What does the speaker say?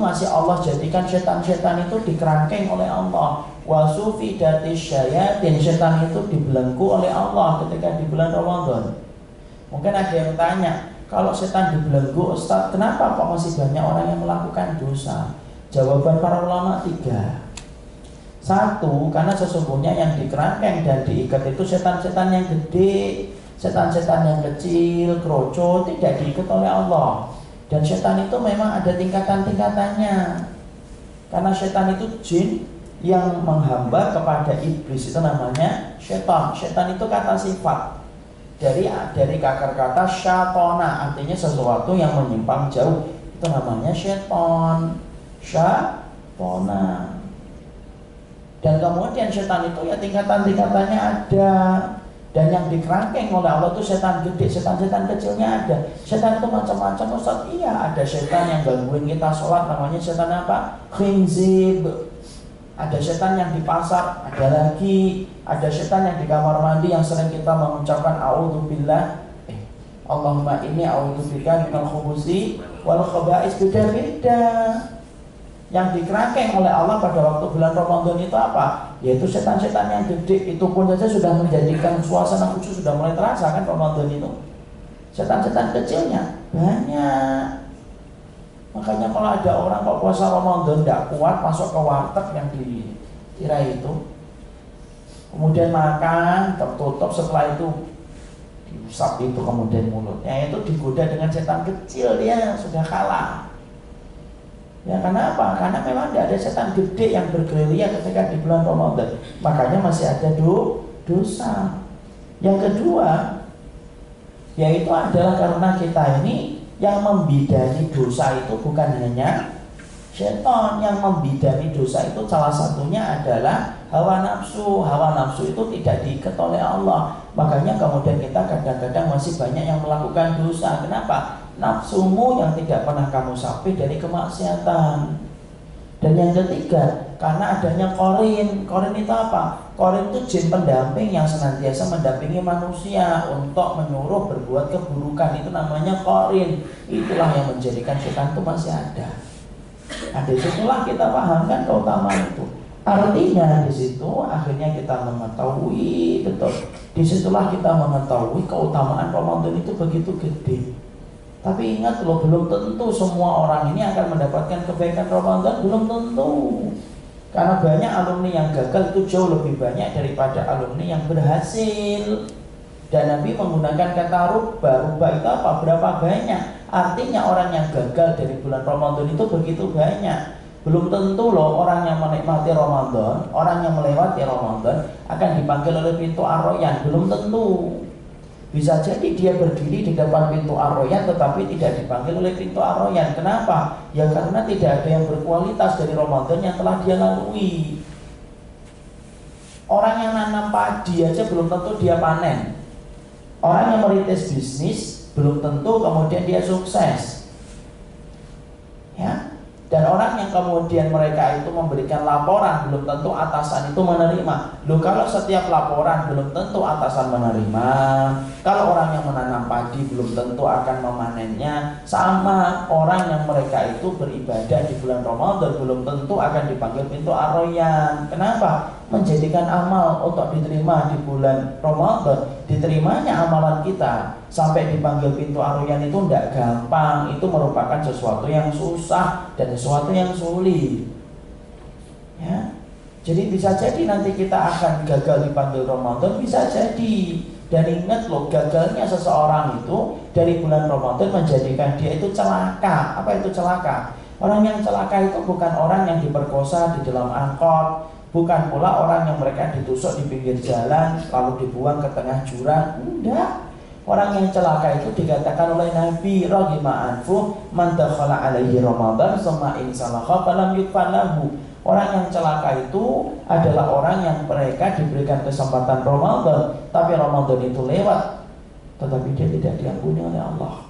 masih Allah jadikan setan-setan itu dikerangkeng oleh Allah. Wasufidatis syayatin, setan itu dibelenggu oleh Allah ketika di bulan Ramadan. Mungkin ada yang tanya, kalau setan dibelenggu, Ustaz, kenapa kok masih banyak orang yang melakukan dosa? Jawaban para ulama 3. 1, karena sesungguhnya yang dikerangkeng dan diikat itu setan-setan yang gede. Setan-setan yang kecil, kroco, tidak diikat oleh Allah. Dan setan itu memang ada tingkatan-tingkatannya. Karena setan itu jin yang menghamba kepada iblis, itu namanya setan. Setan itu kata sifat dari akar kata syatona, artinya sesuatu yang menyimpang jauh, itu namanya setan. Syatona. Dan kemudian setan itu ya tingkatan-tingkatannya ada. Dan yang dikerangkeng oleh Allah itu setan gede, setan-setan kecilnya ada. Setan itu macam-macam, Ustaz. Iya, ada setan yang gangguin kita sholat, namanya setan apa? Khinzib. Ada setan yang di pasar, ada lagi. Ada setan yang di kamar mandi yang sering kita mengucapkan a'udzubillah. Allahumma inni a'udzubika minal khubusi wal khaba'is, beda-beda. Yang dikerangkeng oleh Allah pada waktu bulan Ramadan itu apa? Yaitu setan-setan yang gede. Itu pun saja sudah menjadikan suasana khusus, sudah mulai terasa kan Ramadan itu. Setan-setan kecilnya banyak. Makanya kalau ada orang kok puasa Ramadan tidak kuat, masuk ke warteg yang dikira itu, kemudian makan tertutup, setelah itu diusap itu kemudian mulutnya, itu digoda dengan setan kecil, dia sudah kalah. Ya, karena apa? Karena memang tidak ada setan gede yang bergerilya ketika di bulan Ramadan. Makanya masih ada dosa. Yang kedua, yaitu adalah karena kita ini yang membidani dosa itu bukan hanya setan. Yang membidani dosa itu salah satunya adalah hawa nafsu. Hawa nafsu itu tidak diikat oleh Allah. Makanya kemudian kita kadang-kadang masih banyak yang melakukan dosa. Kenapa? Nafsumu yang tidak pernah kamu sapi dari kemaksiatan. Dan yang ketiga, karena adanya korin. Korin itu apa? Korin itu jin pendamping yang senantiasa mendampingi manusia untuk menyuruh berbuat keburukan. Itu namanya korin. Itulah yang menjadikan setan itu masih ada. Nah, disitulah kita pahamkan keutamaan itu. Artinya di situ akhirnya kita mengetahui betul. Disitulah kita mengetahui keutamaan Ramadan itu begitu gede. Tapi ingat loh, belum tentu semua orang ini akan mendapatkan kebaikan Ramadan, belum tentu. Karena banyak alumni yang gagal itu jauh lebih banyak daripada alumni yang berhasil. Dan Nabi menggunakan kata rubba. Rubba itu apa? Berapa banyak? Artinya orang yang gagal dari bulan Ramadan itu begitu banyak. Belum tentu loh orang yang menikmati Ramadan, orang yang melewati Ramadan akan dipanggil oleh pintu Ar-Rayyan. Belum tentu. Bisa jadi dia berdiri di depan pintu Ar-Rayyan tetapi tidak dipanggil oleh pintu Ar-Rayyan. Kenapa? Ya karena tidak ada yang berkualitas dari Ramadan yang telah dia lalui. Orang yang nanam padi aja belum tentu dia panen. Orang yang merintis bisnis belum tentu kemudian dia sukses. Ya. Dan orang yang kemudian mereka itu memberikan laporan belum tentu atasan itu menerima. Loh, kalau setiap laporan belum tentu atasan menerima. Kalau orang yang menanam padi belum tentu akan memanennya. Sama orang yang mereka itu beribadah di bulan Ramadan belum tentu akan dipanggil pintu Ar-Rayyan. Kenapa? Menjadikan amal untuk diterima di bulan Ramadan, diterimanya amalan kita sampai dipanggil pintu Ar-Rayyan itu tidak gampang. Itu merupakan sesuatu yang susah dan sesuatu yang sulit. Ya, jadi bisa jadi nanti kita akan gagal dipanggil Ramadan, bisa jadi. Dan ingat loh, gagalnya seseorang itu dari bulan Ramadan menjadikan dia itu celaka. Apa itu celaka? Orang yang celaka itu bukan orang yang diperkosa di dalam angkot, bukan pula orang yang mereka ditusuk di pinggir jalan lalu dibuang ke tengah jurang. Enggak. Orang yang celaka itu dikatakan oleh Nabi, rahima anfu man dakhala alaihi Ramadan summa in salaha falam yukfar lahu. Orang yang celaka itu adalah orang yang mereka diberikan kesempatan Ramadan, tapi Ramadan itu lewat, tetapi dia tidak diampuni oleh Allah.